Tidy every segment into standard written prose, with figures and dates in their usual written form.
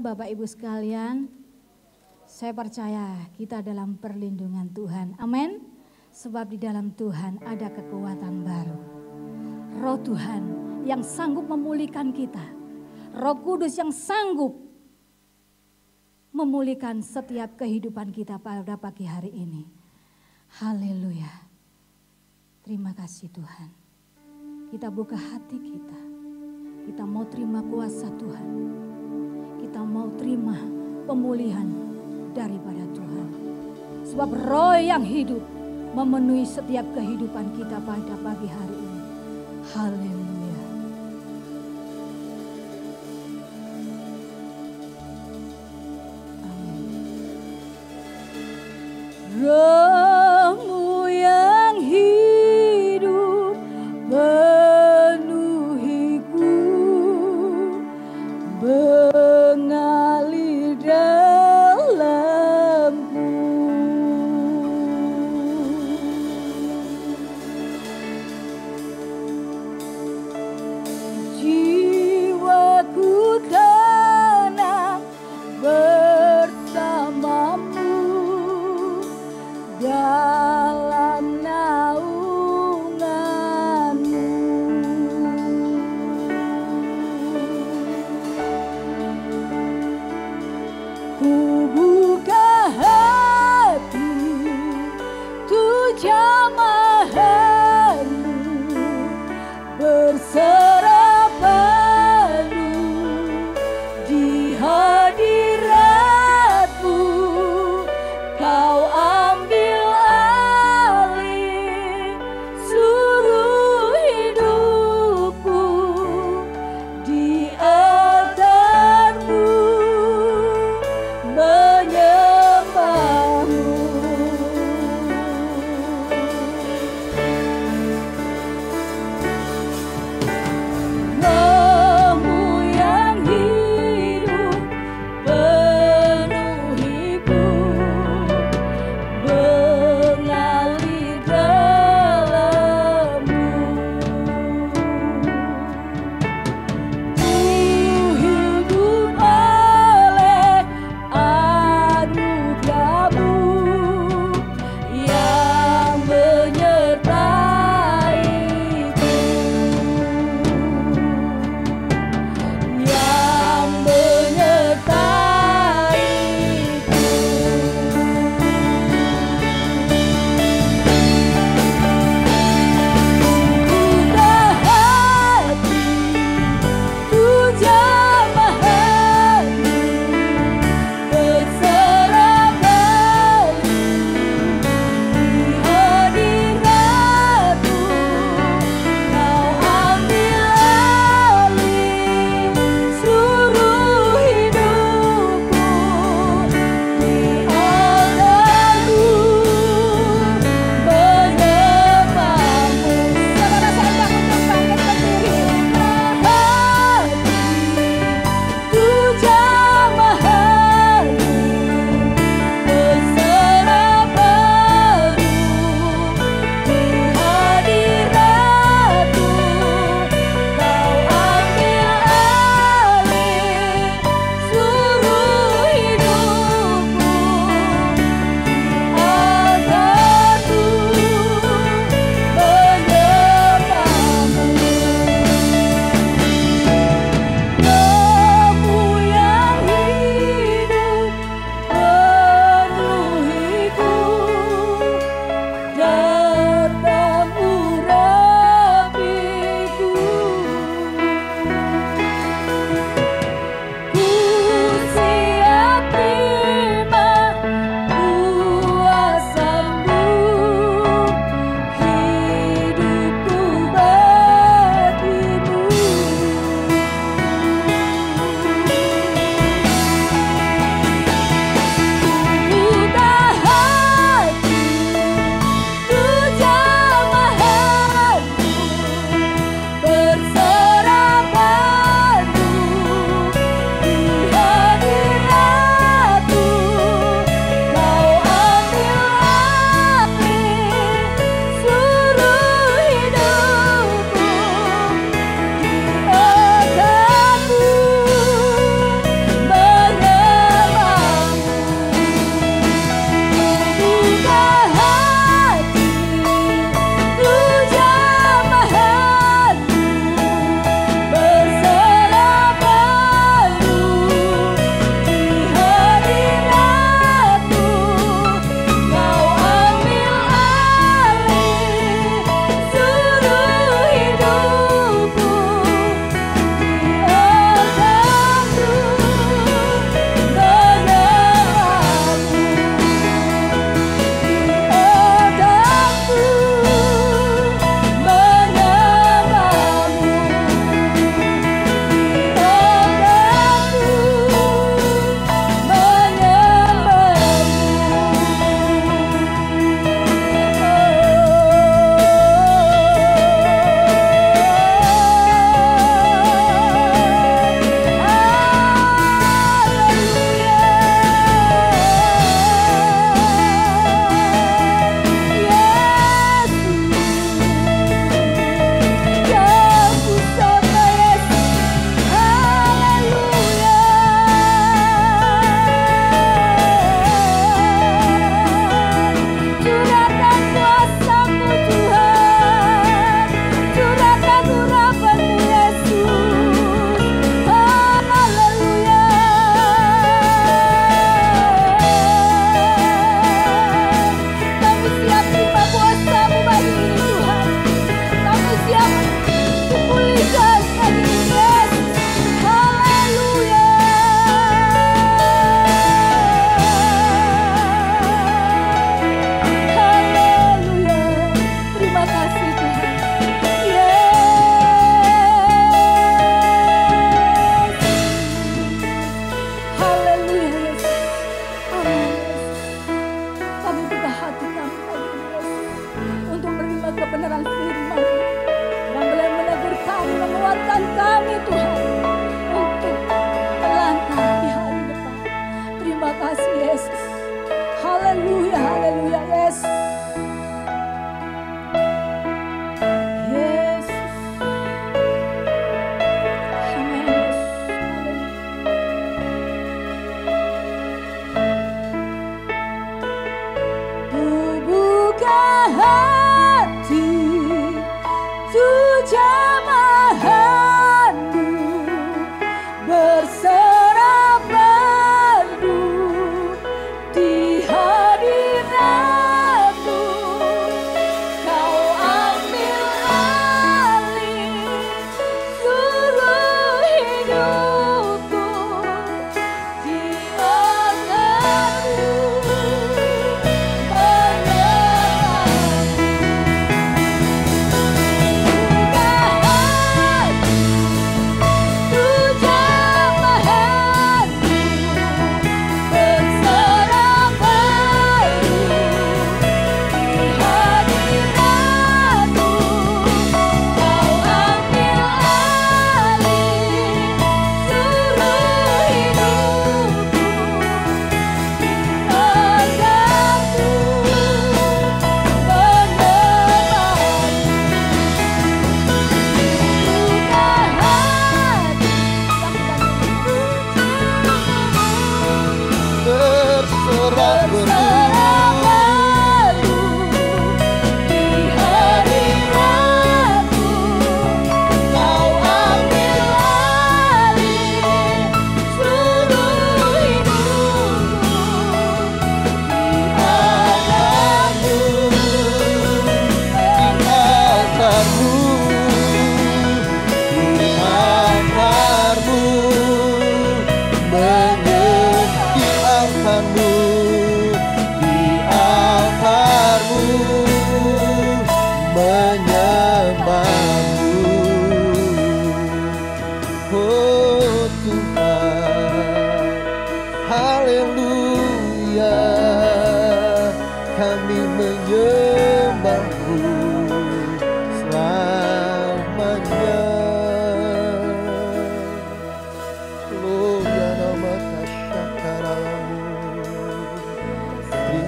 Bapak Ibu sekalian, saya percaya kita dalam perlindungan Tuhan. Amin. Sebab di dalam Tuhan ada kekuatan baru. Roh Tuhan yang sanggup memulihkan kita. Roh Kudus yang sanggup memulihkan setiap kehidupan kita pada pagi hari ini. Haleluya. Terima kasih Tuhan. Kita buka hati kita. Kita mau terima kuasa Tuhan. Kita mau terima pemulihan daripada Tuhan. Sebab roh yang hidup memenuhi setiap kehidupan kita pada pagi hari ini. Haleluya. Amin. Rohmu yang hidup penuhiku, mengalir dalamku.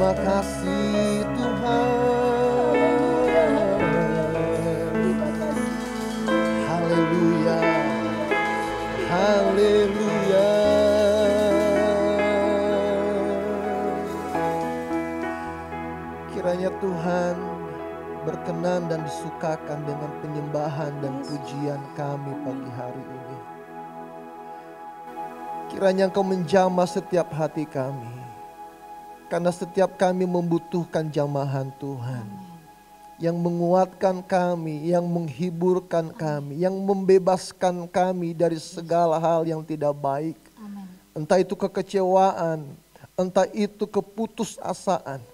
Terima kasih Tuhan. Haleluya. Haleluya. Kiranya Tuhan berkenan dan disukakan dengan penyembahan dan pujian kami pagi hari ini. Kiranya Engkau menjamah setiap hati kami. Karena setiap kami membutuhkan jamahan Tuhan. Yang menguatkan kami, yang menghiburkan kami, yang membebaskan kami dari segala hal yang tidak baik. Entah itu kekecewaan, entah itu keputusasaan.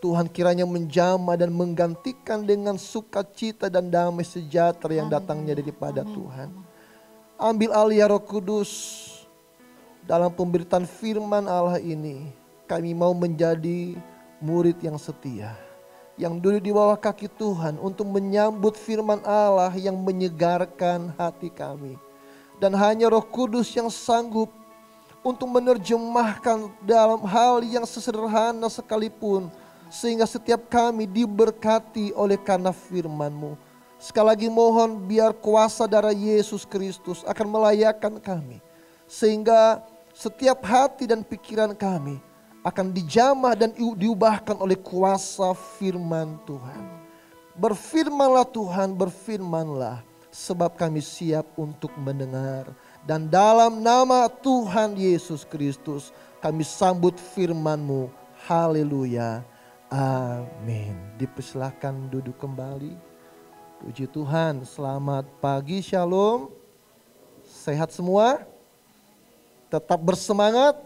Tuhan kiranya menjamah dan menggantikan dengan sukacita dan damai sejahtera yang datangnya daripada Tuhan. Ambil alih Roh Kudus dalam pemberitaan firman Allah ini. Kami mau menjadi murid yang setia, yang duduk di bawah kaki Tuhan untuk menyambut firman Allah yang menyegarkan hati kami. Dan hanya Roh Kudus yang sanggup untuk menerjemahkan dalam hal yang sesederhana sekalipun, sehingga setiap kami diberkati oleh karena firman-Mu. Sekali lagi mohon biar kuasa darah Yesus Kristus akan melayakkan kami. Sehingga setiap hati dan pikiran kami akan dijamah dan diubahkan oleh kuasa firman Tuhan. Berfirmanlah Tuhan, berfirmanlah, sebab kami siap untuk mendengar. Dan dalam nama Tuhan Yesus Kristus kami sambut firman-Mu. Haleluya. Amin. Dipersilahkan duduk kembali. Puji Tuhan, selamat pagi, shalom. Sehat semua? Tetap bersemangat?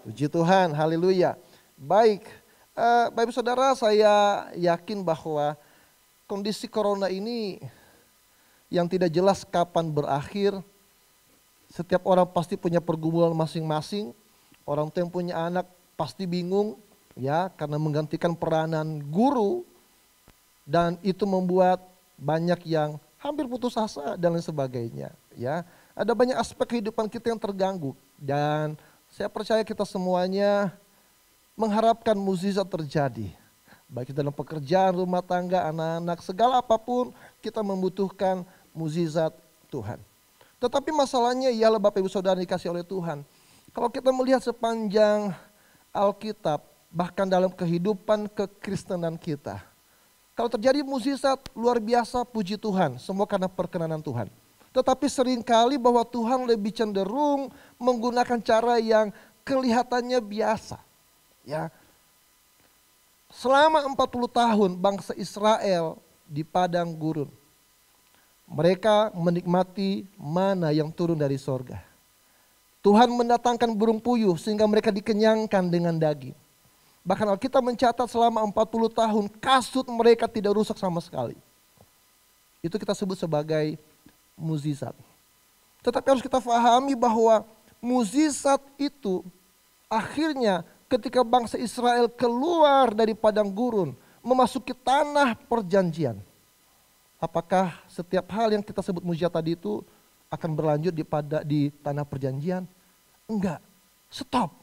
Puji Tuhan, haleluya. Baik, Bapak Ibu Saudara, saya yakin bahwa kondisi corona ini yang tidak jelas kapan berakhir. Setiap orang pasti punya pergumulan masing-masing. Orang tua yang punya anak pasti bingung, ya, karena menggantikan peranan guru, dan itu membuat banyak yang hampir putus asa dan lain sebagainya, ya. Ada banyak aspek kehidupan kita yang terganggu, dan saya percaya kita semuanya mengharapkan mukjizat terjadi, baik dalam pekerjaan, rumah tangga, anak-anak, segala apapun kita membutuhkan mukjizat Tuhan. Tetapi masalahnya ialah Bapak Ibu Saudara dikasih oleh Tuhan, kalau kita melihat sepanjang Alkitab, bahkan dalam kehidupan kekristenan kita, kalau terjadi mukjizat luar biasa, puji Tuhan, semua karena perkenanan Tuhan. Tetapi seringkali bahwa Tuhan lebih cenderung menggunakan cara yang kelihatannya biasa. Ya. Selama 40 tahun bangsa Israel di padang gurun, mereka menikmati mana yang turun dari sorga. Tuhan mendatangkan burung puyuh sehingga mereka dikenyangkan dengan daging. Bahkan Alkitab mencatat selama 40 tahun kasut mereka tidak rusak sama sekali. Itu kita sebut sebagai mukjizat. Tetapi harus kita pahami bahwa mukjizat itu akhirnya ketika bangsa Israel keluar dari padang gurun memasuki tanah perjanjian. Apakah setiap hal yang kita sebut mukjizat tadi itu akan berlanjut di tanah perjanjian? Enggak. Stop.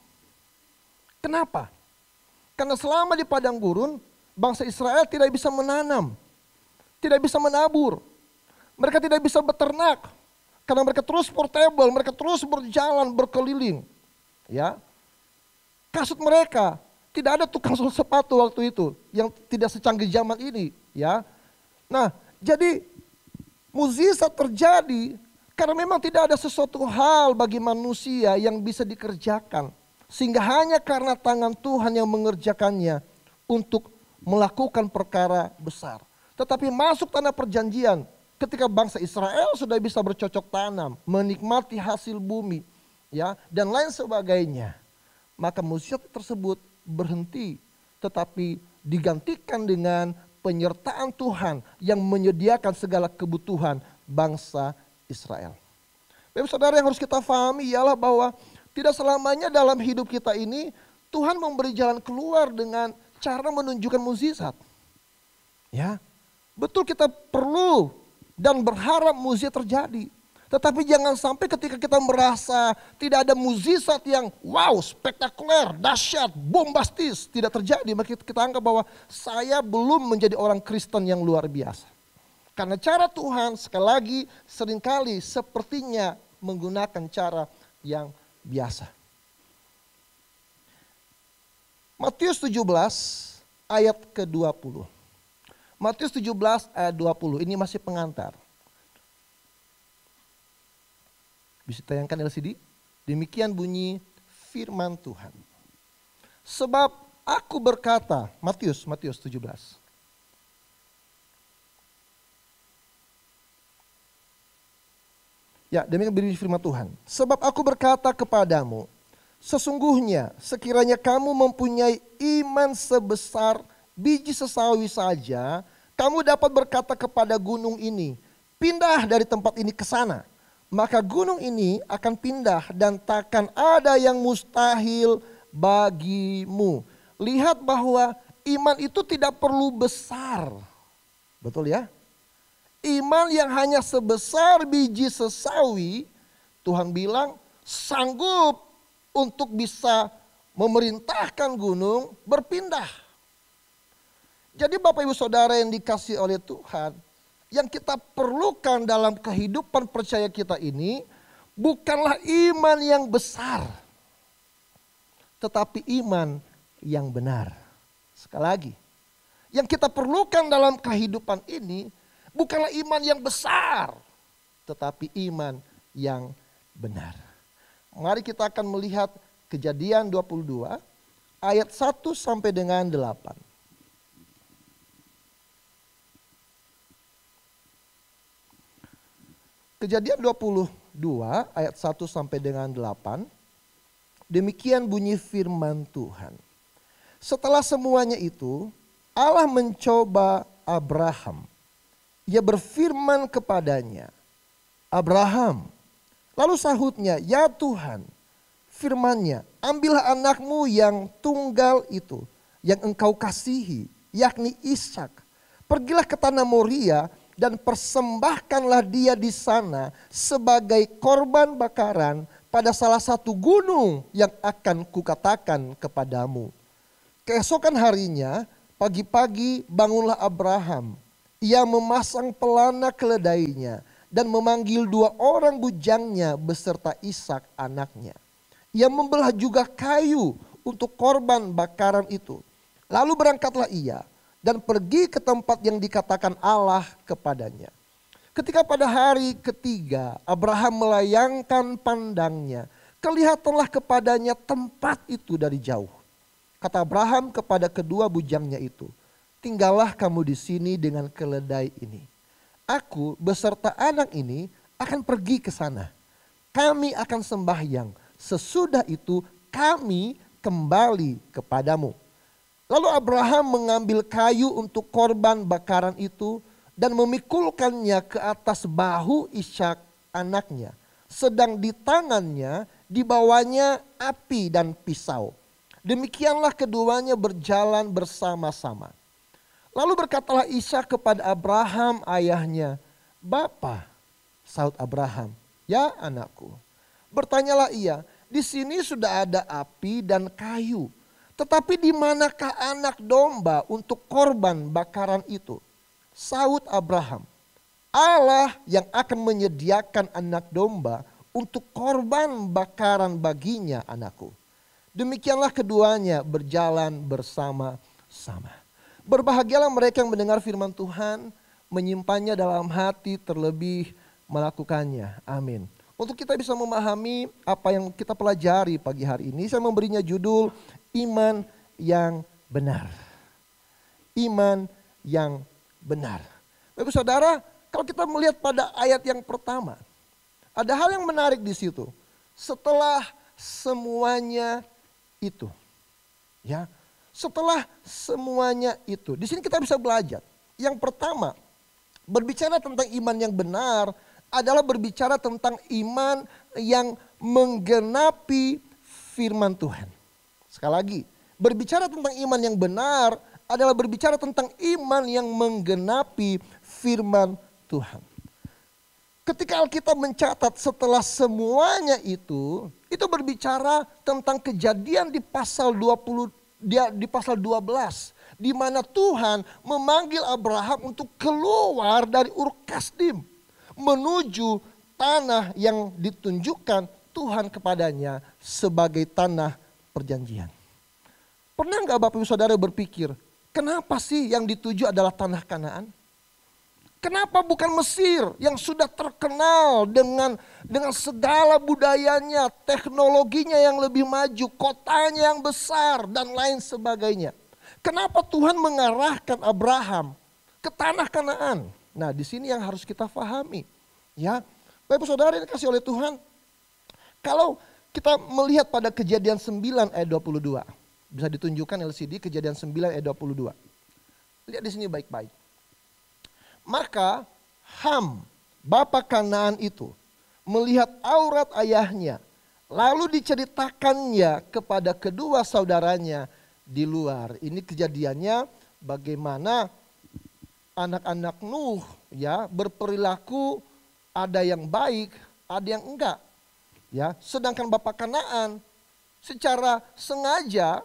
Kenapa? Karena selama di padang gurun bangsa Israel tidak bisa menanam, tidak bisa menabur. Mereka tidak bisa beternak karena mereka terus portable, mereka terus berjalan berkeliling. Ya, kasut mereka tidak ada tukang sepatu waktu itu yang tidak secanggih zaman ini. Ya, nah jadi mukjizat terjadi karena memang tidak ada sesuatu hal bagi manusia yang bisa dikerjakan, sehingga hanya karena tangan Tuhan yang mengerjakannya untuk melakukan perkara besar. Tetapi masuk tanah perjanjian, ketika bangsa Israel sudah bisa bercocok tanam, menikmati hasil bumi, ya, dan lain sebagainya, maka mukjizat tersebut berhenti, tetapi digantikan dengan penyertaan Tuhan yang menyediakan segala kebutuhan bangsa Israel. Bapak Saudara, yang harus kita pahami ialah bahwa tidak selamanya dalam hidup kita ini Tuhan memberi jalan keluar dengan cara menunjukkan mukjizat. Ya, betul kita perlu dan berharap mukjizat terjadi. Tetapi jangan sampai ketika kita merasa tidak ada mukjizat yang wow, spektakuler, dahsyat, bombastis, tidak terjadi, maka kita anggap bahwa saya belum menjadi orang Kristen yang luar biasa. Karena cara Tuhan sekali lagi seringkali sepertinya menggunakan cara yang biasa. Matius 17 ayat ke-20. Matius 17 ayat 20, ini masih pengantar. Bisa tayangkan LCD? Demikian bunyi firman Tuhan. Sebab aku berkata, Matius 17. Ya, demikian bunyi firman Tuhan. Sebab aku berkata kepadamu, sesungguhnya sekiranya kamu mempunyai iman sebesar biji sesawi saja, kamu dapat berkata kepada gunung ini, pindah dari tempat ini ke sana. Maka gunung ini akan pindah dan takkan ada yang mustahil bagimu. Lihat bahwa iman itu tidak perlu besar. Betul ya? Iman yang hanya sebesar biji sesawi, Tuhan bilang sanggup untuk bisa memerintahkan gunung berpindah. Jadi Bapak Ibu Saudara yang dikasihi oleh Tuhan, yang kita perlukan dalam kehidupan percaya kita ini bukanlah iman yang besar, tetapi iman yang benar. Sekali lagi, yang kita perlukan dalam kehidupan ini bukanlah iman yang besar, tetapi iman yang benar. Mari kita akan melihat Kejadian 22 ayat 1 sampai dengan 8. Kejadian 22 ayat 1 sampai dengan 8. Demikian bunyi firman Tuhan. Setelah semuanya itu, Allah mencoba Abraham. Ia berfirman kepadanya, Abraham. Lalu sahutnya, ya Tuhan. Firman-Nya, ambillah anakmu yang tunggal itu, yang engkau kasihi, yakni Ishak. Pergilah ke tanah Moria dan persembahkanlah dia di sana sebagai korban bakaran pada salah satu gunung yang akan kukatakan kepadamu. Keesokan harinya, pagi-pagi bangunlah Abraham. Ia memasang pelana keledainya dan memanggil 2 orang bujangnya beserta Ishak anaknya. Ia membelah juga kayu untuk korban bakaran itu. Lalu berangkatlah ia dan pergi ke tempat yang dikatakan Allah kepadanya. Ketika pada hari ketiga Abraham melayangkan pandangnya, kelihatanlah kepadanya tempat itu dari jauh. Kata Abraham kepada kedua bujangnya itu, tinggallah kamu di sini dengan keledai ini. Aku beserta anak ini akan pergi ke sana. Kami akan sembahyang. Sesudah itu kami kembali kepadamu. Lalu Abraham mengambil kayu untuk korban bakaran itu dan memikulkannya ke atas bahu Ishak anaknya. Sedang di tangannya dibawanya api dan pisau. Demikianlah keduanya berjalan bersama-sama. Lalu berkatalah Ishak kepada Abraham ayahnya, Bapa, sahut Abraham, ya anakku. Bertanyalah ia, di sini sudah ada api dan kayu. Tetapi di manakah anak domba untuk korban bakaran itu? Sahut Abraham, Allah yang akan menyediakan anak domba untuk korban bakaran baginya anakku. Demikianlah keduanya berjalan bersama-sama. Berbahagialah mereka yang mendengar firman Tuhan, menyimpannya dalam hati terlebih melakukannya. Amin. Untuk kita bisa memahami apa yang kita pelajari pagi hari ini, saya memberinya judul iman yang benar. Iman yang benar. Bapak saudara, kalau kita melihat pada ayat yang pertama, ada hal yang menarik di situ. Setelah semuanya itu, ya, setelah semuanya itu, di sini kita bisa belajar. Yang pertama, berbicara tentang iman yang benar adalah berbicara tentang iman yang menggenapi firman Tuhan. Sekali lagi, berbicara tentang iman yang benar adalah berbicara tentang iman yang menggenapi firman Tuhan. Ketika Alkitab mencatat setelah semuanya itu berbicara tentang kejadian di pasal 20, di pasal 12. Di mana Tuhan memanggil Abraham untuk keluar dari Ur Kasdim. Menuju tanah yang ditunjukkan Tuhan kepadanya sebagai tanah perjanjian. Pernah nggak Bapak Ibu Saudara berpikir, kenapa sih yang dituju adalah tanah Kanaan? Kenapa bukan Mesir yang sudah terkenal dengan segala budayanya, teknologinya yang lebih maju, kotanya yang besar dan lain sebagainya. Kenapa Tuhan mengarahkan Abraham ke tanah Kanaan? Nah, di sini yang harus kita pahami. Ya, Bapak Saudara yang dikasihi oleh Tuhan, kalau kita melihat pada Kejadian 9 ayat 22, bisa ditunjukkan LCD Kejadian 9 ayat 22. Lihat di sini baik-baik. Maka Ham, bapa Kanaan itu, melihat aurat ayahnya, lalu diceritakannya kepada kedua saudaranya di luar. Ini kejadiannya bagaimana anak-anak Nuh ya berperilaku, ada yang baik, ada yang enggak. Ya, sedangkan bapa Kanaan secara sengaja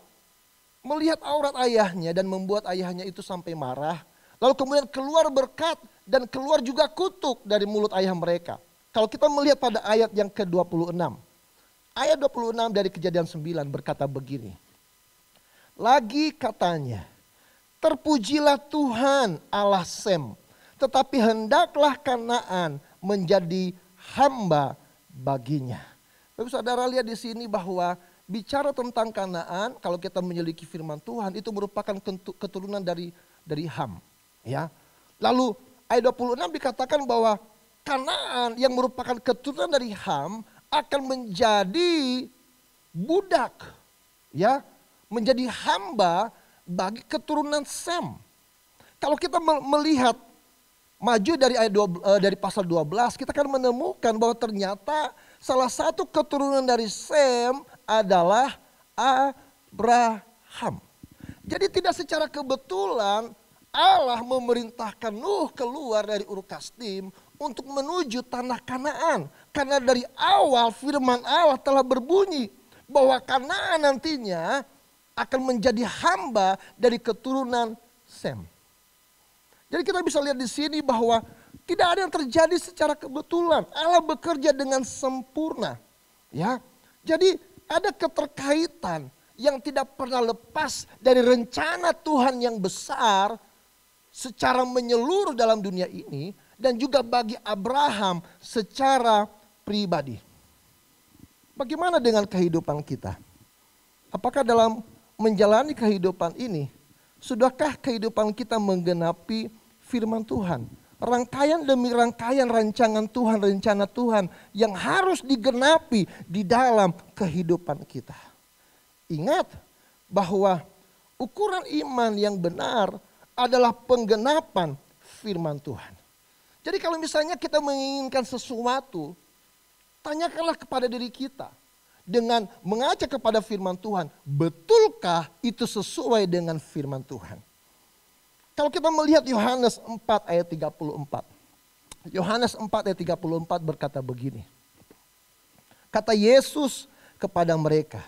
melihat aurat ayahnya dan membuat ayahnya itu sampai marah. Lalu kemudian keluar berkat dan keluar juga kutuk dari mulut ayah mereka. Kalau kita melihat pada ayat yang ke-26. Ayat 26 dari Kejadian 9 berkata begini. Lagi katanya, terpujilah Tuhan Allah Sem, tetapi hendaklah Kanaan menjadi hamba baginya. Bapak Saudara lihat di sini bahwa bicara tentang Kanaan, kalau kita menyelidiki firman Tuhan itu merupakan keturunan dari Ham. Ya, lalu ayat 26 dikatakan bahwa Kanaan yang merupakan keturunan dari Ham akan menjadi budak, ya, menjadi hamba bagi keturunan Sem. Kalau kita melihat maju dari dari pasal 12, kita akan menemukan bahwa ternyata salah satu keturunan dari Sem adalah Abraham. Jadi tidak secara kebetulan Allah memerintahkan Nuh keluar dari Ur Kasdim untuk menuju tanah Kanaan. Karena dari awal firman Allah telah berbunyi bahwa Kanaan nantinya akan menjadi hamba dari keturunan Sem. Jadi kita bisa lihat di sini bahwa tidak ada yang terjadi secara kebetulan. Allah bekerja dengan sempurna. Ya, jadi ada keterkaitan yang tidak pernah lepas dari rencana Tuhan yang besar secara menyeluruh dalam dunia ini dan juga bagi Abraham secara pribadi. Bagaimana dengan kehidupan kita? Apakah dalam menjalani kehidupan ini, sudahkah kehidupan kita menggenapi firman Tuhan? Rangkaian demi rangkaian rancangan Tuhan, rencana Tuhan yang harus digenapi di dalam kehidupan kita. Ingat bahwa ukuran iman yang benar adalah penggenapan firman Tuhan. Jadi kalau misalnya kita menginginkan sesuatu, tanyakanlah kepada diri kita dengan mengaca kepada firman Tuhan, betulkah itu sesuai dengan firman Tuhan? Kalau kita melihat Yohanes 4 ayat 34. Yohanes 4 ayat 34 berkata begini. Kata Yesus kepada mereka,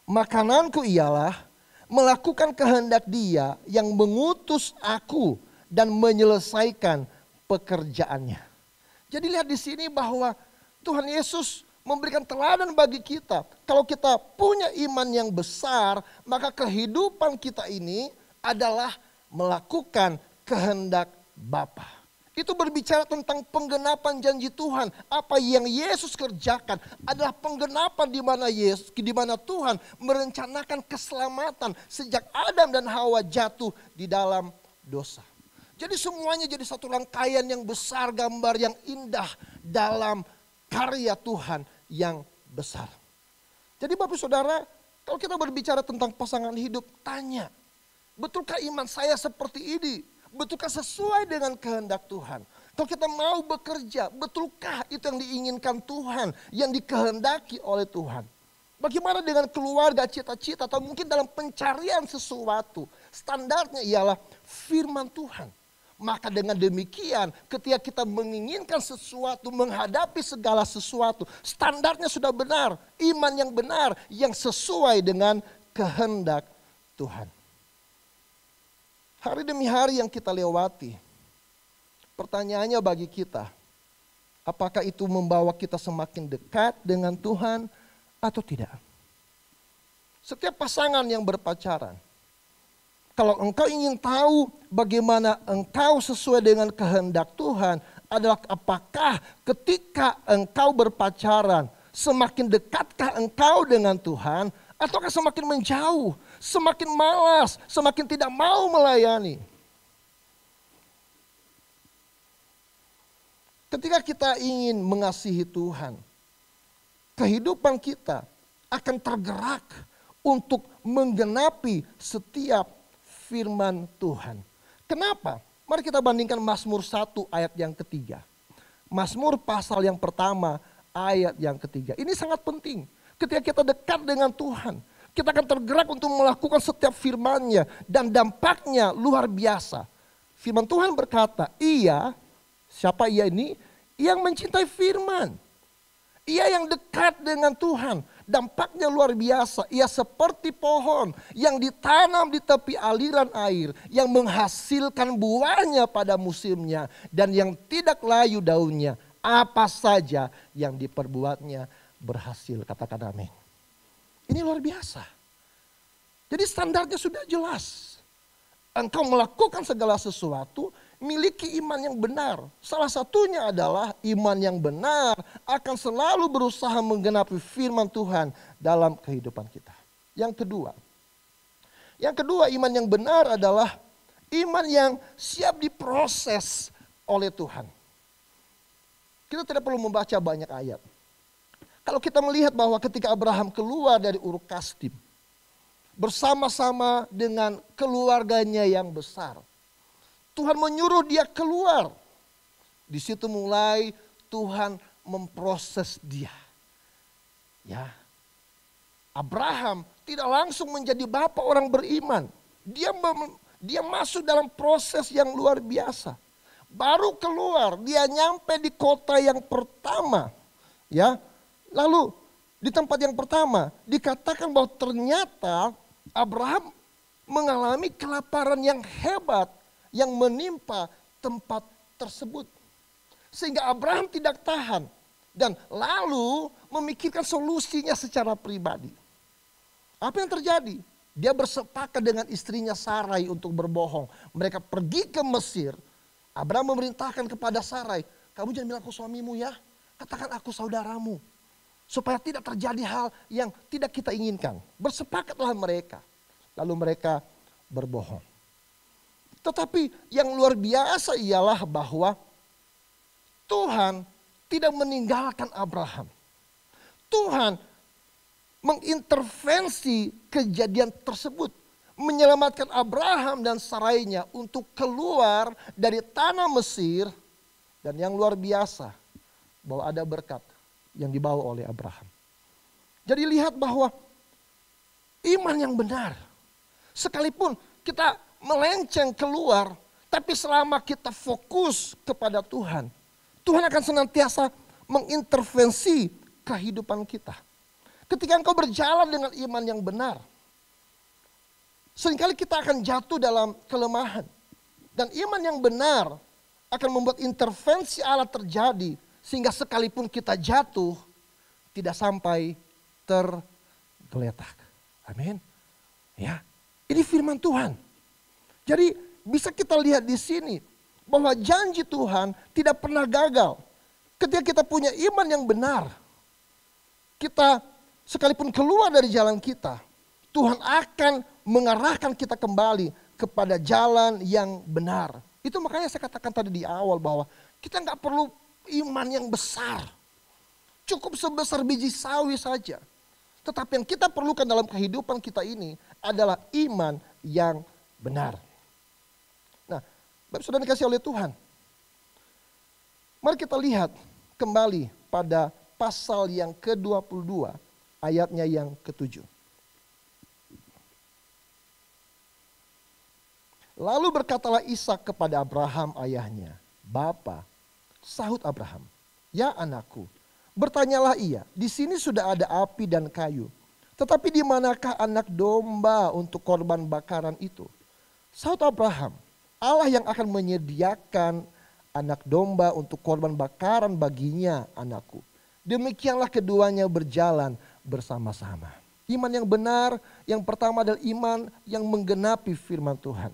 makananku ialah melakukan kehendak Dia yang mengutus aku dan menyelesaikan pekerjaannya. Jadi lihat di sini bahwa Tuhan Yesus memberikan teladan bagi kita. Kalau kita punya iman yang besar, maka kehidupan kita ini adalah melakukan kehendak Bapa. Itu berbicara tentang penggenapan janji Tuhan. Apa yang Yesus kerjakan adalah penggenapan di mana Tuhan merencanakan keselamatan sejak Adam dan Hawa jatuh di dalam dosa. Jadi semuanya jadi satu rangkaian yang besar, gambar yang indah dalam karya Tuhan yang besar. Jadi Bapak Saudara, kalau kita berbicara tentang pasangan hidup, tanya, betulkah iman saya seperti ini? Betulkah sesuai dengan kehendak Tuhan? Kalau kita mau bekerja, betulkah itu yang diinginkan Tuhan, yang dikehendaki oleh Tuhan? Bagaimana dengan keluarga, cita-cita, atau mungkin dalam pencarian sesuatu? Standarnya ialah firman Tuhan. Maka dengan demikian ketika kita menginginkan sesuatu, menghadapi segala sesuatu, standarnya sudah benar. Iman yang benar yang sesuai dengan kehendak Tuhan. Hari demi hari yang kita lewati, pertanyaannya bagi kita, apakah itu membawa kita semakin dekat dengan Tuhan atau tidak? Setiap pasangan yang berpacaran, kalau engkau ingin tahu bagaimana engkau sesuai dengan kehendak Tuhan, adalah apakah ketika engkau berpacaran, semakin dekatkah engkau dengan Tuhan, ataukah semakin menjauh, semakin malas, semakin tidak mau melayani. Ketika kita ingin mengasihi Tuhan, kehidupan kita akan tergerak untuk menggenapi setiap firman Tuhan. Kenapa? Mari kita bandingkan Mazmur 1 ayat yang ketiga. Mazmur pasal yang pertama ayat yang ketiga. Ini sangat penting. Ketika kita dekat dengan Tuhan, kita akan tergerak untuk melakukan setiap firman-Nya dan dampaknya luar biasa. Firman Tuhan berkata, siapa ia ini? Yang mencintai firman. Ia yang dekat dengan Tuhan. Dampaknya luar biasa. Ia seperti pohon yang ditanam di tepi aliran air. Yang menghasilkan buahnya pada musimnya. Dan yang tidak layu daunnya. Apa saja yang diperbuatnya berhasil. Katakan amin. Ini luar biasa. Jadi standarnya sudah jelas. Engkau melakukan segala sesuatu, miliki iman yang benar. Salah satunya adalah iman yang benar akan selalu berusaha menggenapi firman Tuhan dalam kehidupan kita. Yang kedua iman yang benar adalah iman yang siap diproses oleh Tuhan. Kita tidak perlu membaca banyak ayat. Kalau kita melihat bahwa ketika Abraham keluar dari Ur Kasdim, bersama-sama dengan keluarganya yang besar, Tuhan menyuruh dia keluar. Di situ mulai Tuhan memproses dia. Ya. Abraham tidak langsung menjadi bapak orang beriman. Dia masuk dalam proses yang luar biasa. Baru keluar, dia nyampe di kota yang pertama. Ya. Lalu di tempat yang pertama dikatakan bahwa ternyata Abraham mengalami kelaparan yang hebat yang menimpa tempat tersebut. Sehingga Abraham tidak tahan dan lalu memikirkan solusinya secara pribadi. Apa yang terjadi? Dia bersepakat dengan istrinya Sarai untuk berbohong. Mereka pergi ke Mesir. Abraham memerintahkan kepada Sarai, kamu jangan bilang aku suamimu ya, katakan aku saudaramu. Supaya tidak terjadi hal yang tidak kita inginkan. Bersepakatlah mereka. Lalu mereka berbohong. Tetapi yang luar biasa ialah bahwa Tuhan tidak meninggalkan Abraham. Tuhan mengintervensi kejadian tersebut. Menyelamatkan Abraham dan Sarainya untuk keluar dari tanah Mesir. Dan yang luar biasa bahwa ada berkat yang dibawa oleh Abraham. Jadi lihat bahwa iman yang benar. Sekalipun kita melenceng keluar, tapi selama kita fokus kepada Tuhan, Tuhan akan senantiasa mengintervensi kehidupan kita. Ketika engkau berjalan dengan iman yang benar, seringkali kita akan jatuh dalam kelemahan. Dan iman yang benar akan membuat intervensi Allah terjadi, sehingga sekalipun kita jatuh, tidak sampai tergeletak. Amin. Ya, ini firman Tuhan. Jadi bisa kita lihat di sini bahwa janji Tuhan tidak pernah gagal. Ketika kita punya iman yang benar, kita sekalipun keluar dari jalan kita, Tuhan akan mengarahkan kita kembali kepada jalan yang benar. Itu makanya saya katakan tadi di awal bahwa kita nggak perlu iman yang besar. Cukup sebesar biji sawi saja. Tetapi yang kita perlukan dalam kehidupan kita ini adalah iman yang benar. Nah, Bapak Saudara dikasih oleh Tuhan. Mari kita lihat kembali pada pasal yang ke-22 ayatnya yang ke-7. Lalu berkatalah Ishak kepada Abraham ayahnya, "Bapa," sahut Abraham, "Ya anakku." Bertanyalah ia, "Di sini sudah ada api dan kayu, tetapi di manakah anak domba untuk korban bakaran itu?" Sahut Abraham, "Allah yang akan menyediakan anak domba untuk korban bakaran baginya, anakku." Demikianlah keduanya berjalan bersama-sama. Iman yang benar, yang pertama adalah iman yang menggenapi firman Tuhan.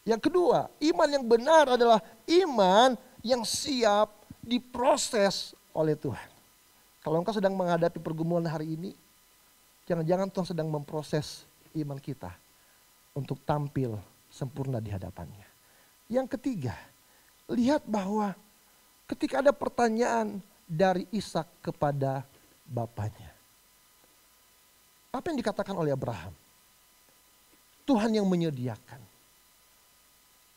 Yang kedua, iman yang benar adalah iman yang siap diproses oleh Tuhan. Kalau engkau sedang menghadapi pergumulan hari ini, jangan-jangan Tuhan sedang memproses iman kita untuk tampil sempurna di hadapannya. Yang ketiga, lihat bahwa ketika ada pertanyaan dari Ishak kepada bapaknya, apa yang dikatakan oleh Abraham? Tuhan yang menyediakan.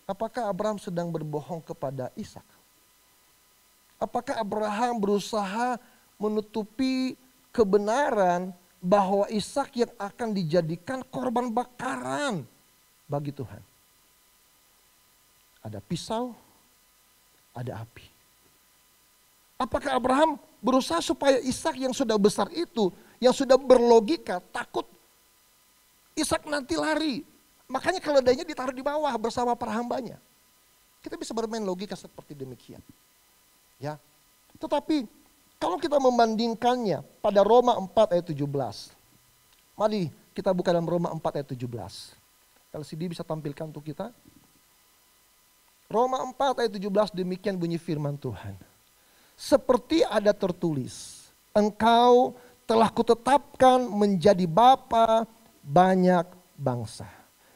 Apakah Abraham sedang berbohong kepada Ishak? Apakah Abraham berusaha menutupi kebenaran bahwa Ishak yang akan dijadikan korban bakaran bagi Tuhan? Ada pisau, ada api. Apakah Abraham berusaha supaya Ishak yang sudah besar itu, yang sudah berlogika, takut Ishak nanti lari? Makanya keledainya ditaruh di bawah bersama para hambanya. Kita bisa bermain logika seperti demikian. Ya. Tetapi kalau kita membandingkannya pada Roma 4 ayat 17. Mari kita buka dalam Roma 4 ayat 17. LCD bisa tampilkan untuk kita. Roma 4 ayat 17, demikian bunyi firman Tuhan. Seperti ada tertulis, engkau telah kutetapkan menjadi bapa banyak bangsa.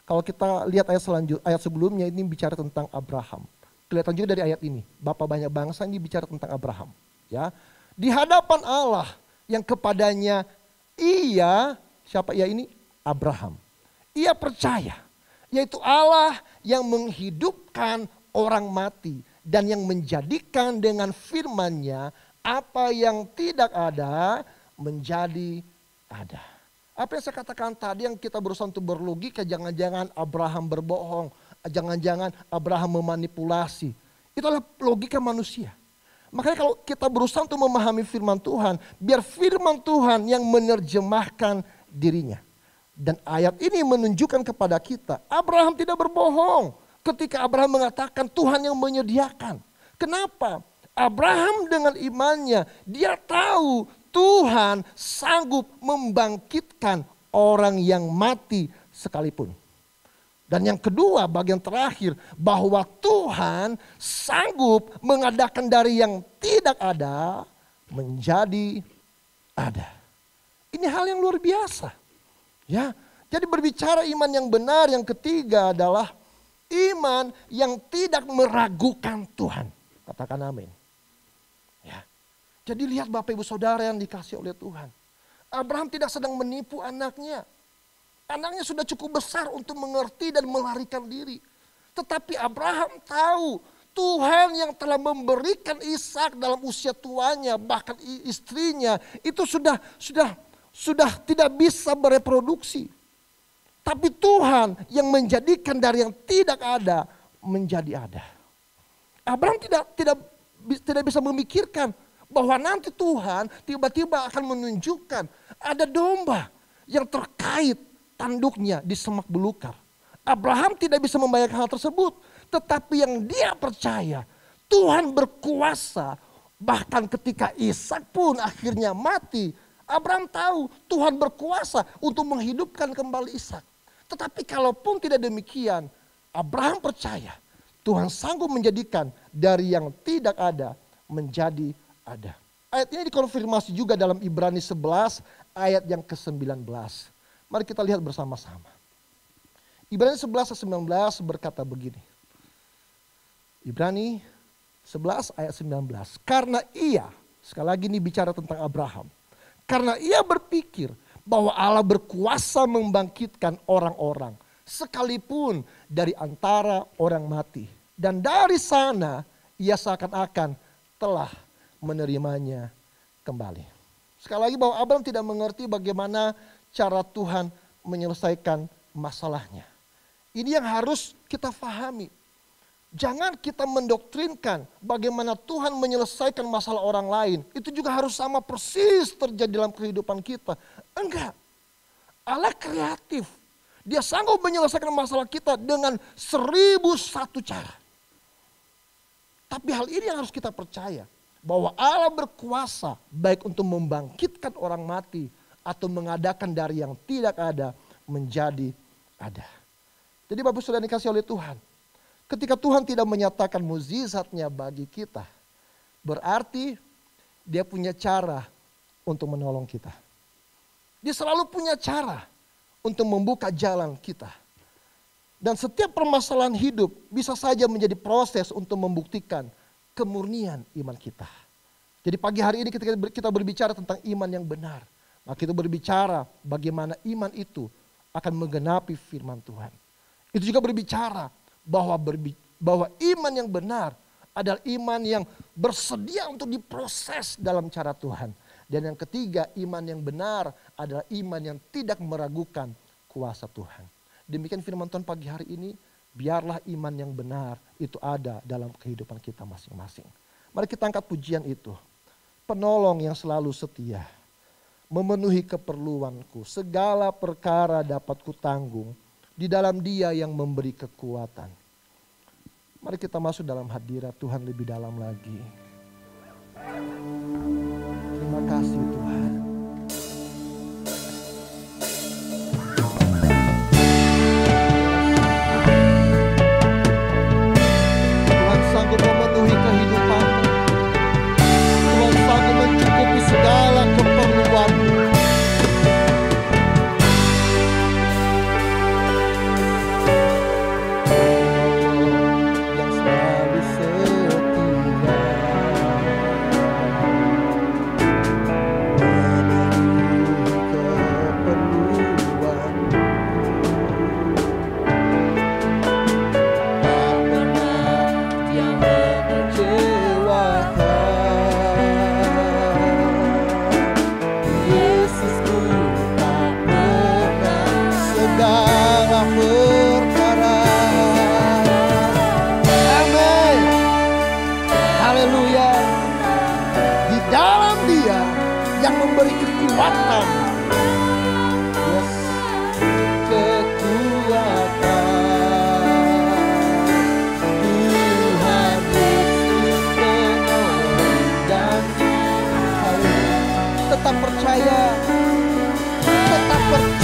Kalau kita lihat ayat sebelumnya, ini bicara tentang Abraham. Kelihatan juga dari ayat ini, bapa banyak bangsa ini bicara tentang Abraham. Ya, di hadapan Allah yang kepadanya ia, siapa ia ini? Abraham. Ia percaya, yaitu Allah yang menghidupkan orang mati dan yang menjadikan dengan firman-Nya apa yang tidak ada menjadi ada. Apa yang saya katakan tadi, yang kita berusaha untuk berlogika, jangan-jangan Abraham berbohong, jangan-jangan Abraham memanipulasi. Itulah logika manusia. Makanya kalau kita berusaha untuk memahami firman Tuhan, biar firman Tuhan yang menerjemahkan dirinya. Dan ayat ini menunjukkan kepada kita, Abraham tidak berbohong ketika Abraham mengatakan Tuhan yang menyediakan. Kenapa? Abraham dengan imannya, dia tahu Tuhan sanggup membangkitkan orang yang mati sekalipun. Dan yang kedua, bagian terakhir, bahwa Tuhan sanggup mengadakan dari yang tidak ada menjadi ada. Ini hal yang luar biasa. Ya, jadi berbicara iman yang benar, yang ketiga adalah iman yang tidak meragukan Tuhan. Katakan amin. Ya. Jadi lihat Bapak Ibu Saudara yang dikasih oleh Tuhan. Abraham tidak sedang menipu anaknya. Anaknya sudah cukup besar untuk mengerti dan melarikan diri. Tetapi Abraham tahu Tuhan yang telah memberikan Ishak dalam usia tuanya, bahkan istrinya itu sudah tidak bisa bereproduksi. Tapi Tuhan yang menjadikan dari yang tidak ada menjadi ada. Abraham tidak bisa memikirkan bahwa nanti Tuhan tiba-tiba akan menunjukkan ada domba yang terkait tanduknya di semak belukar. Abraham tidak bisa membayangkan hal tersebut. Tetapi yang dia percaya, Tuhan berkuasa. Bahkan ketika Ishak pun akhirnya mati, Abraham tahu Tuhan berkuasa untuk menghidupkan kembali Ishak. Tetapi kalaupun tidak demikian, Abraham percaya Tuhan sanggup menjadikan dari yang tidak ada menjadi ada. Ayat ini dikonfirmasi juga dalam Ibrani 11 ayat yang ke-19. Mari kita lihat bersama-sama. Ibrani 11 ayat 19 berkata begini. Ibrani 11 ayat 19. Karena ia, sekali lagi ini bicara tentang Abraham. Karena ia berpikir bahwa Allah berkuasa membangkitkan orang-orang sekalipun dari antara orang mati. Dan dari sana ia seakan-akan telah menerimanya kembali. Sekali lagi bahwa Abraham tidak mengerti bagaimana cara Tuhan menyelesaikan masalahnya. Ini yang harus kita pahami. Jangan kita mendoktrinkan bagaimana Tuhan menyelesaikan masalah orang lain. Itu juga harus sama persis terjadi dalam kehidupan kita. Enggak. Allah kreatif. Dia sanggup menyelesaikan masalah kita dengan 1001 cara. Tapi hal ini yang harus kita percaya. Bahwa Allah berkuasa baik untuk membangkitkan orang mati atau mengadakan dari yang tidak ada menjadi ada. Jadi Bapak Saudara dikasih oleh Tuhan. Ketika Tuhan tidak menyatakan mukjizatnya bagi kita, berarti dia punya cara untuk menolong kita. Dia selalu punya cara untuk membuka jalan kita. Dan setiap permasalahan hidup bisa saja menjadi proses untuk membuktikan kemurnian iman kita. Jadi pagi hari ini ketika kita berbicara tentang iman yang benar, maka kita berbicara bagaimana iman itu akan menggenapi firman Tuhan. Itu juga berbicara bahwa iman yang benar adalah iman yang bersedia untuk diproses dalam cara Tuhan. Dan yang ketiga, iman yang benar adalah iman yang tidak meragukan kuasa Tuhan. Demikian firman Tuhan pagi hari ini, biarlah iman yang benar itu ada dalam kehidupan kita masing-masing. Mari kita angkat pujian itu. Penolong yang selalu setia, memenuhi keperluanku, segala perkara dapat kutanggung. Di dalam Dia yang memberi kekuatan. Mari kita masuk dalam hadirat Tuhan lebih dalam lagi. Terima kasih Tuhan. Tuhan sanggup memenuhi kehidupanmu. Tuhan sanggup mencukupi segala keperluanmu. Segala perkara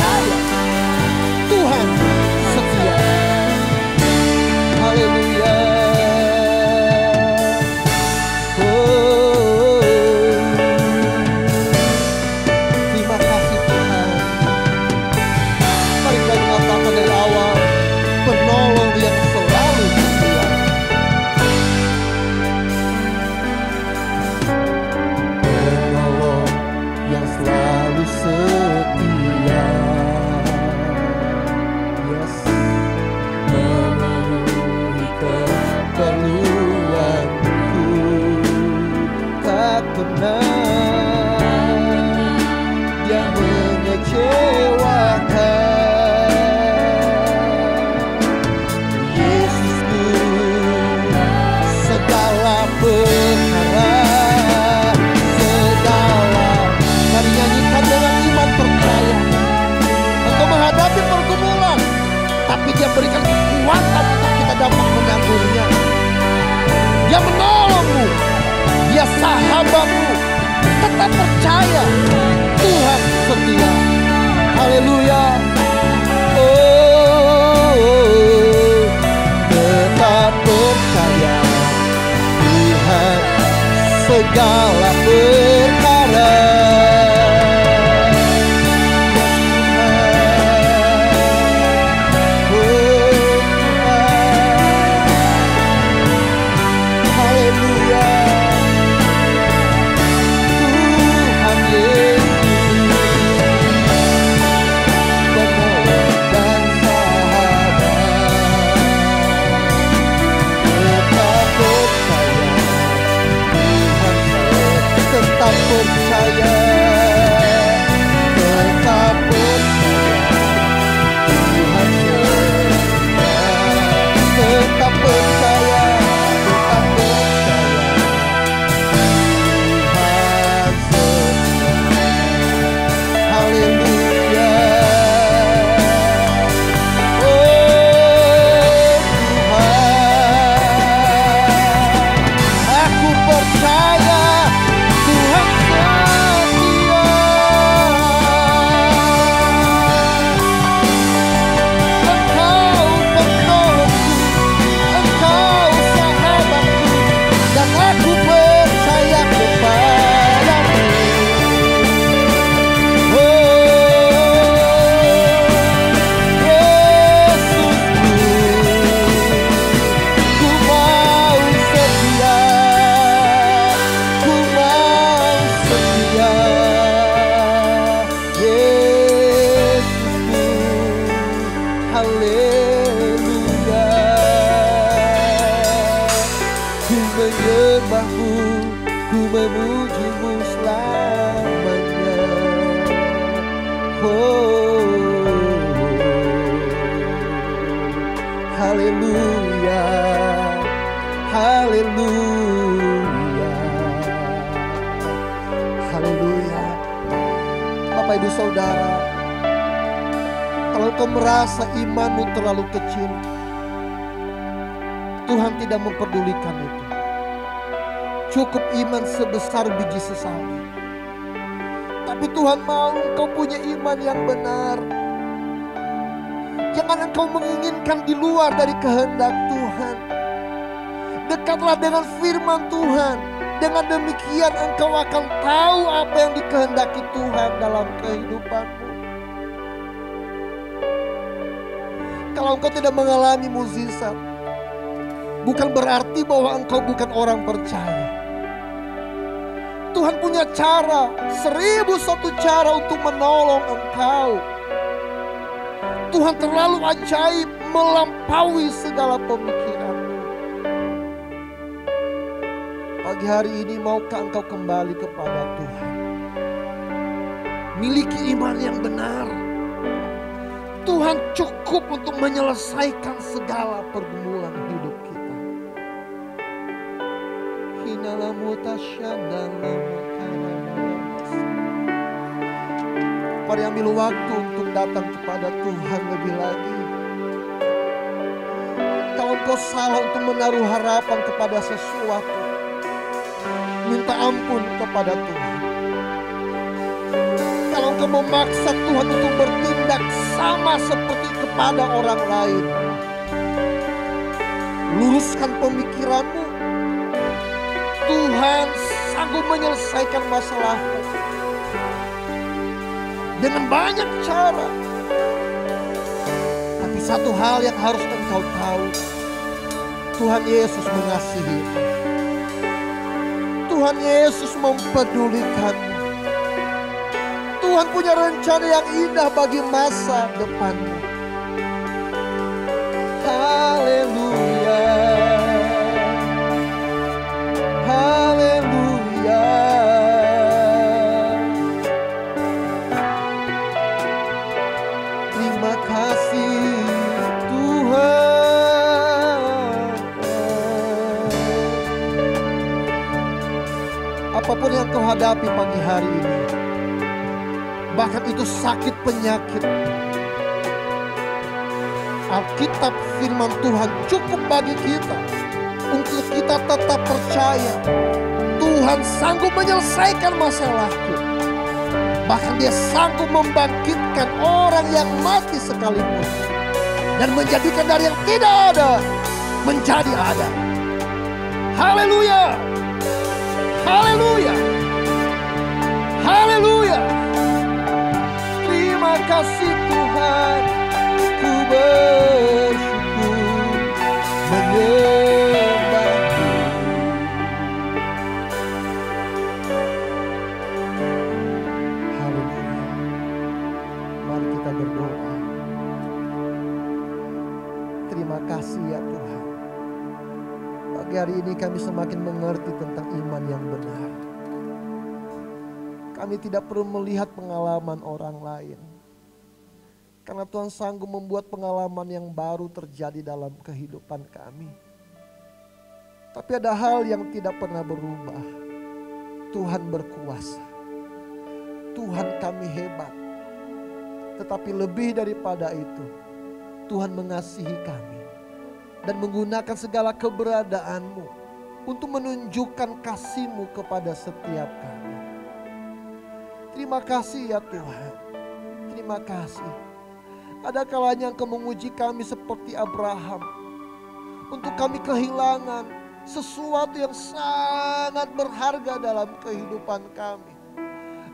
tetap haleluya. Ku menyembahmu, ku memujimu selamanya. Oh, haleluya, haleluya, haleluya. Bapak Ibu Saudara, kalau kau merasa imanmu terlalu kecil, Tuhan tidak memperdulikan itu. Cukup iman sebesar biji sesawi. Tapi Tuhan mau engkau punya iman yang benar. Jangan engkau menginginkan di luar dari kehendak Tuhan. Dekatlah dengan firman Tuhan. Dengan demikian engkau akan tahu apa yang dikehendaki Tuhan dalam kehidupanmu. Kalau engkau tidak mengalami mukjizat, bukan berarti bahwa engkau bukan orang percaya. Tuhan punya cara, 1001 cara untuk menolong engkau. Tuhan terlalu ajaib, melampaui segala pemikiranmu. Pagi hari ini maukah engkau kembali kepada Tuhan? Miliki iman yang benar. Tuhan cukup untuk menyelesaikan segala pergumulan hidup kita. Mari ambil waktu untuk datang kepada Tuhan lebih lagi. Kalau engkau salah untuk menaruh harapan kepada sesuatu, minta ampun kepada Tuhan. Kalau engkau memaksa Tuhan untuk bertindak sama seperti kepada orang lain, luruskan pemikiranmu. Tuhan sanggup menyelesaikan masalahmu dengan banyak cara. Tapi satu hal yang harus engkau tahu, Tuhan Yesus mengasihi. Tuhan Yesus mempedulikanmu. Tuhan punya rencana yang indah bagi masa depanmu. Haleluya. Haleluya. Terima kasih Tuhan. Apapun yang kau hadapi pagi hari ini, bahkan itu sakit penyakit, Alkitab firman Tuhan cukup bagi kita untuk kita tetap percaya Tuhan sanggup menyelesaikan masalahku. Bahkan Dia sanggup membangkitkan orang yang mati sekalipun dan menjadikan dari yang tidak ada menjadi ada. Haleluya. Haleluya. Haleluya. Terima kasih Tuhan, ku bersyukur menyembahmu. Haleluya. Mari kita berdoa. Terima kasih ya Tuhan. Pagi hari ini kami semakin mengerti tentang iman yang benar. Kami tidak perlu melihat pengalaman orang lain. Karena Tuhan sanggup membuat pengalaman yang baru terjadi dalam kehidupan kami. Tapi ada hal yang tidak pernah berubah. Tuhan berkuasa. Tuhan kami hebat. Tetapi lebih daripada itu, Tuhan mengasihi kami. Dan menggunakan segala keberadaanmu untuk menunjukkan kasih-Mu kepada setiap kami. Terima kasih ya Tuhan. Terima kasih. Ada kalanya Engkau menguji kami seperti Abraham. Untuk kami kehilangan sesuatu yang sangat berharga dalam kehidupan kami.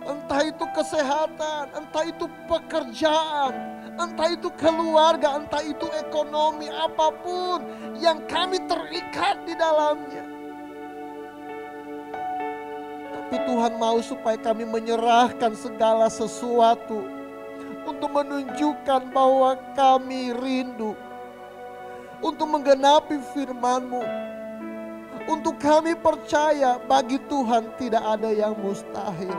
Entah itu kesehatan, entah itu pekerjaan, entah itu keluarga, entah itu ekonomi, apapun yang kami terikat di dalamnya. Tapi Tuhan mau supaya kami menyerahkan segala sesuatu untuk menunjukkan bahwa kami rindu untuk menggenapi firman-Mu. Untuk kami percaya bagi Tuhan tidak ada yang mustahil.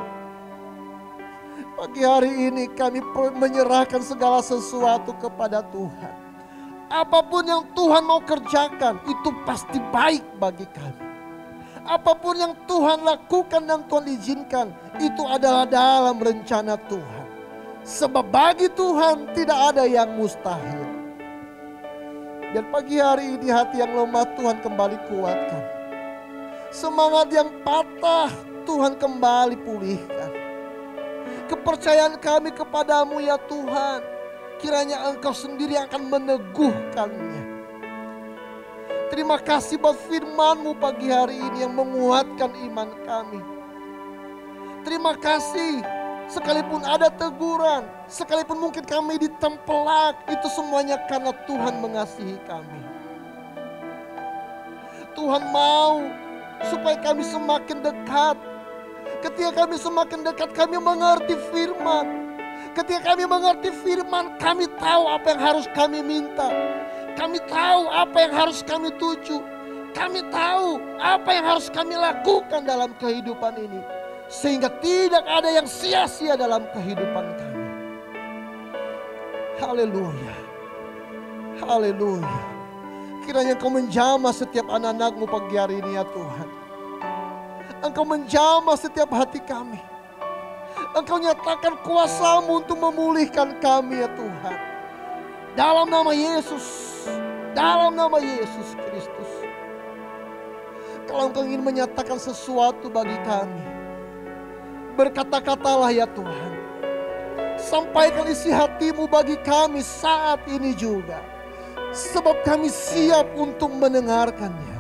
Pagi hari ini kami menyerahkan segala sesuatu kepada Tuhan. Apapun yang Tuhan mau kerjakan itu pasti baik bagi kami. Apapun yang Tuhan lakukan dan Tuhan izinkan itu adalah dalam rencana Tuhan. Sebab bagi Tuhan tidak ada yang mustahil. Dan pagi hari ini hati yang lemah Tuhan kembali kuatkan. Semangat yang patah Tuhan kembali pulihkan. Kepercayaan kami kepadamu ya Tuhan, kiranya Engkau sendiri akan meneguhkannya. Terima kasih buat firman-Mu pagi hari ini yang menguatkan iman kami. Terima kasih, sekalipun ada teguran, sekalipun mungkin kami ditempelak, itu semuanya karena Tuhan mengasihi kami. Tuhan mau supaya kami semakin dekat. Ketika kami semakin dekat, kami mengerti firman. Ketika kami mengerti firman, kami tahu apa yang harus kami minta. Kami tahu apa yang harus kami tuju. Kami tahu apa yang harus kami lakukan dalam kehidupan ini. Sehingga tidak ada yang sia-sia dalam kehidupan kami. Haleluya. Haleluya. Kiranya Engkau menjamah setiap anak-anak-Mu pagi hari ini ya Tuhan. Engkau menjamah setiap hati kami. Engkau nyatakan kuasa-Mu untuk memulihkan kami ya Tuhan. Dalam nama Yesus. Dalam nama Yesus Kristus. Kalau Engkau ingin menyatakan sesuatu bagi kami, berkata-katalah ya Tuhan. Sampaikan isi hati-Mu bagi kami saat ini juga. Sebab kami siap untuk mendengarkannya.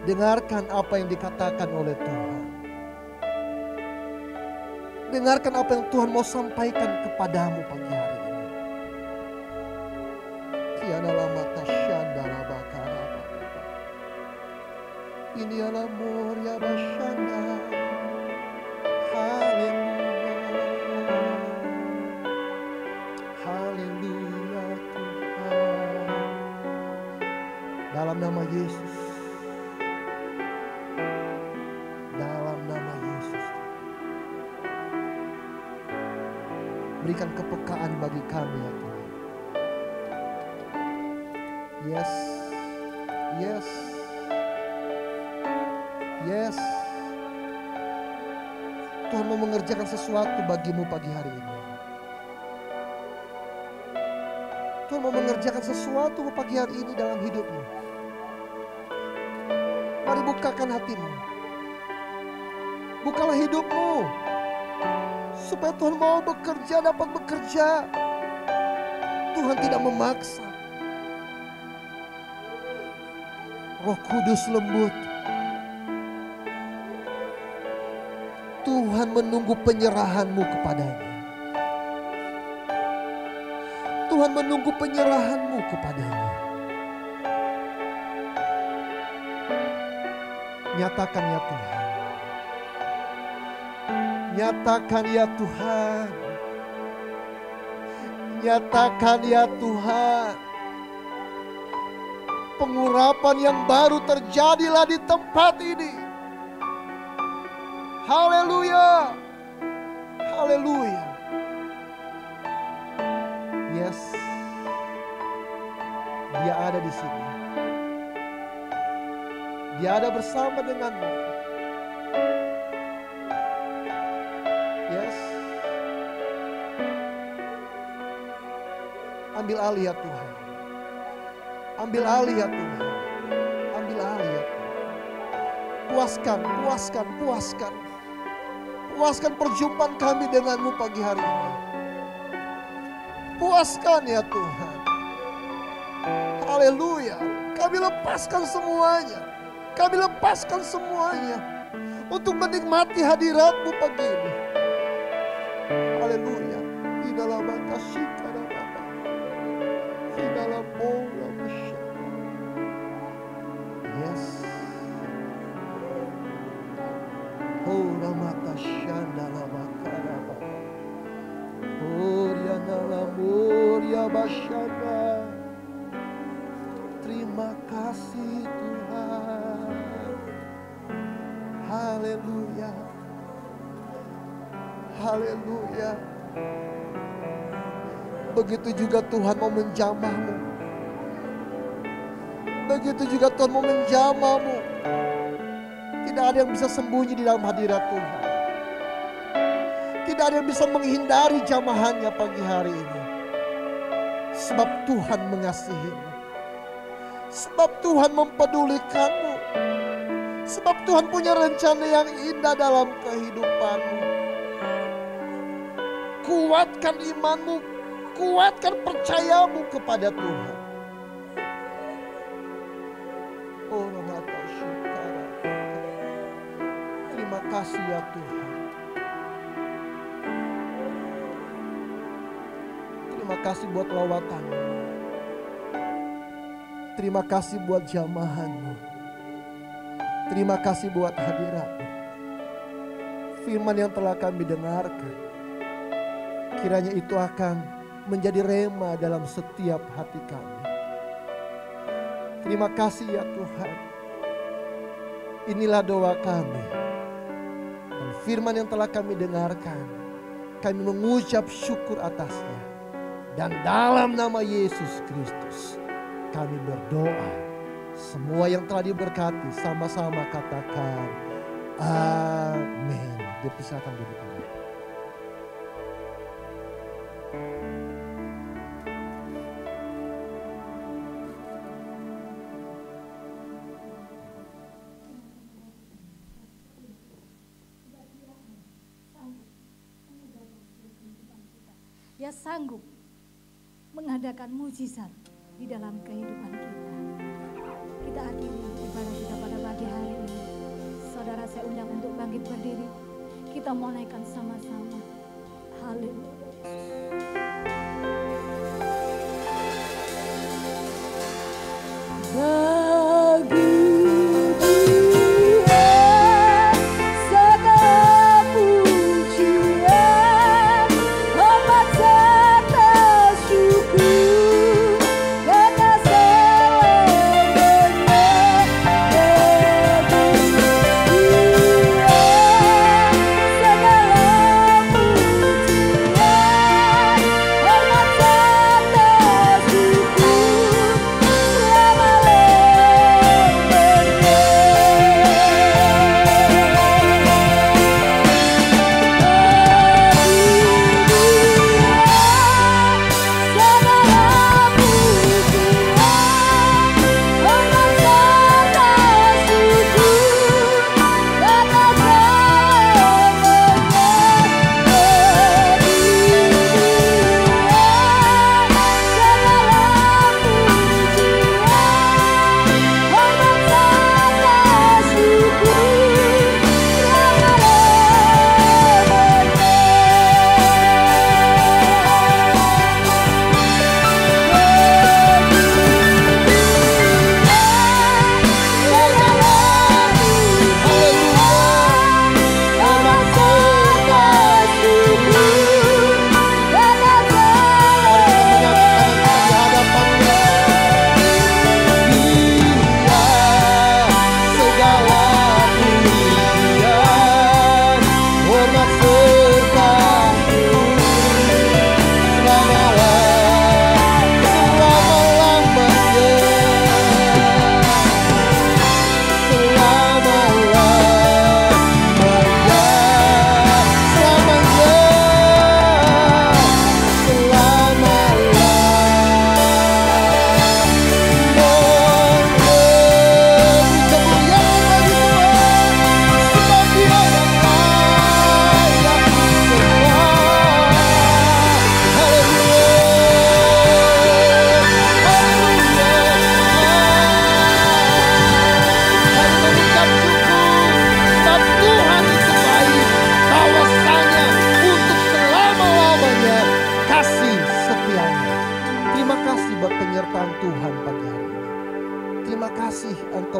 Dengarkan apa yang dikatakan oleh Tuhan. Dengarkan apa yang Tuhan mau sampaikan kepadamu pagi hari ini. Ini adalah Moria Bashanda. Haleluya Tuhan. Dalam nama Yesus. Dalam nama Yesus. Berikan kepekaan bagi kami ya Tuhan. Yes. Yes. Yes. Tuhan mau mengerjakan sesuatu bagimu pagi hari ini. Tuhan mau mengerjakan sesuatu pagi hari ini dalam hidupmu. Mari bukakan hatimu. Bukalah hidupmu. Supaya Tuhan mau bekerja, dapat bekerja. Tuhan tidak memaksa. Roh Kudus lembut. Tuhan menunggu penyerahanmu kepadanya. Tuhan menunggu penyerahanmu kepadanya. Nyatakan ya Tuhan. Nyatakan ya Tuhan. Nyatakan ya Tuhan. Pengurapan yang baru terjadilah di tempat ini. Haleluya. Haleluya. Yes. Dia ada di sini. Dia ada bersama denganmu. Yes. Ambil alih ya Tuhan. Ambil alih ya Tuhan. Ambil alih ya Tuhan. Puaskan, puaskan, puaskan. Puaskan perjumpaan kami denganmu pagi hari ini. Puaskan ya Tuhan. Haleluya. Kami lepaskan semuanya. Kami lepaskan semuanya. Untuk menikmati hadirat-Mu pagi ini. Haleluya. Di dalam kasih dan Bapa. Di dalam bola masyarakat. Yes. Haleluya. Begitu juga Tuhan mau menjamahmu. Begitu juga Tuhan mau menjamahmu. Tidak ada yang bisa sembunyi di dalam hadirat Tuhan. Tidak ada yang bisa menghindari jamahannya pagi hari ini. Sebab Tuhan mengasihimu. Sebab Tuhan mempedulikanmu. Sebab Tuhan punya rencana yang indah dalam kehidupanmu. Kuatkan imanmu, kuatkan percayamu kepada Tuhan. Oh, Ramata Syukara. Terima kasih ya Tuhan. Terima kasih buat lawatanmu. Terima kasih buat jamahanmu. Terima kasih buat hadiratmu. Firman yang telah kami dengarkan, kiranya itu akan menjadi rema dalam setiap hati kami. Terima kasih ya Tuhan. Inilah doa kami. Dan firman yang telah kami dengarkan, kami mengucap syukur atasnya. Dan dalam nama Yesus Kristus, kami berdoa. Semua yang telah diberkati sama-sama katakan amin. Dipersilakan duduk kembali. Dia sanggup mengadakan mujizat di dalam kehidupan kita. Kita akhiri ibadah kita pada pagi hari ini. Saudara, saya undang untuk bangkit berdiri. Kita mau naikkan sama-sama. Haleluya. Bagi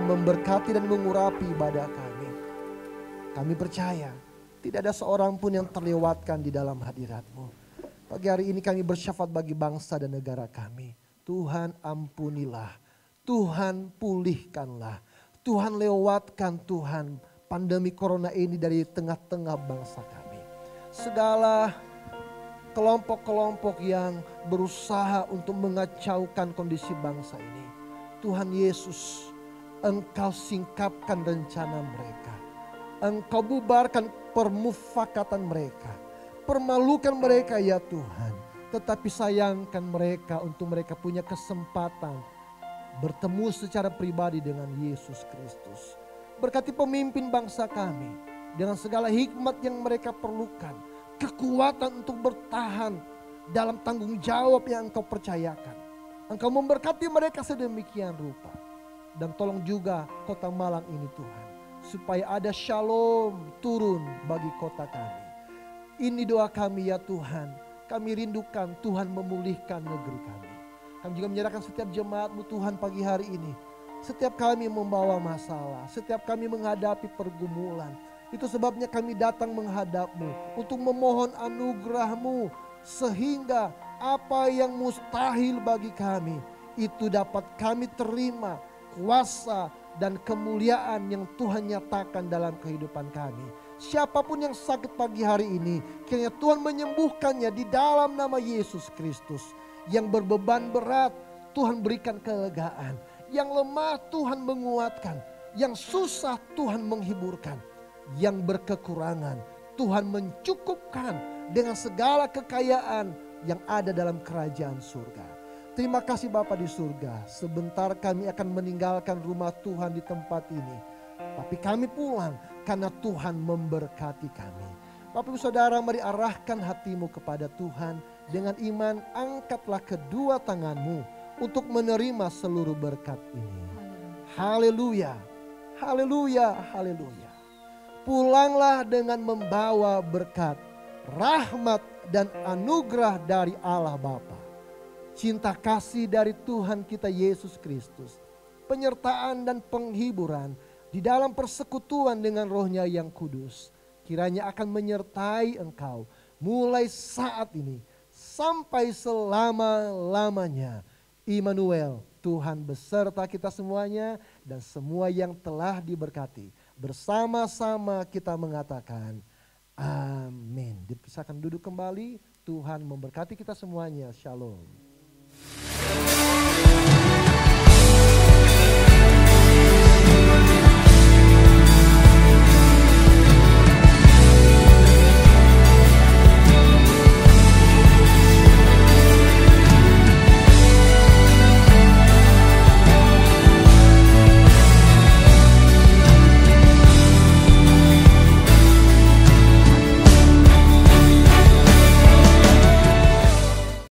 memberkati dan mengurapi ibadah kami. Kami percaya tidak ada seorang pun yang terlewatkan di dalam hadirat-Mu. Pagi hari ini kami bersyafaat bagi bangsa dan negara kami. Tuhan ampunilah, Tuhan pulihkanlah, Tuhan lewatkan Tuhan pandemi corona ini dari tengah-tengah bangsa kami. segala kelompok-kelompok yang berusaha untuk mengacaukan kondisi bangsa ini. Tuhan Yesus, Engkau singkapkan rencana mereka. Engkau bubarkan permufakatan mereka. Permalukan mereka ya Tuhan. Tetapi sayangkan mereka untuk mereka punya kesempatan bertemu secara pribadi dengan Yesus Kristus. Berkati pemimpin bangsa kami dengan segala hikmat yang mereka perlukan. Kekuatan untuk bertahan dalam tanggung jawab yang Engkau percayakan. Engkau memberkati mereka sedemikian rupa. Dan tolong juga kota Malang ini Tuhan, supaya ada shalom turun bagi kota kami. Ini doa kami ya Tuhan. Kami rindukan Tuhan memulihkan negeri kami. Kami juga menyerahkan setiap jemaat-Mu Tuhan pagi hari ini. Setiap kami membawa masalah, setiap kami menghadapi pergumulan. Itu sebabnya kami datang menghadap-Mu untuk memohon anugerah-Mu. Sehingga apa yang mustahil bagi kami itu dapat kami terima. Kuasa dan kemuliaan yang Tuhan nyatakan dalam kehidupan kami. Siapapun yang sakit pagi hari ini, kiranya Tuhan menyembuhkannya di dalam nama Yesus Kristus. Yang berbeban berat, Tuhan berikan kelegaan. Yang lemah Tuhan menguatkan. Yang susah Tuhan menghiburkan. Yang berkekurangan Tuhan mencukupkan dengan segala kekayaan yang ada dalam kerajaan surga. Terima kasih Bapa di surga. Sebentar kami akan meninggalkan rumah Tuhan di tempat ini. Tapi kami pulang karena Tuhan memberkati kami. Bapak Ibu Saudara, mari arahkan hatimu kepada Tuhan. Dengan iman angkatlah kedua tanganmu untuk menerima seluruh berkat ini. Haleluya, haleluya, haleluya. Pulanglah dengan membawa berkat, rahmat dan anugerah dari Allah Bapa. Cinta kasih dari Tuhan kita Yesus Kristus, penyertaan dan penghiburan di dalam persekutuan dengan Roh-Nya yang kudus, kiranya akan menyertai engkau mulai saat ini sampai selama-lamanya. Immanuel, Tuhan beserta kita semuanya dan semua yang telah diberkati. Bersama-sama kita mengatakan amin. Dipersilakan duduk kembali. Tuhan memberkati kita semuanya. Shalom.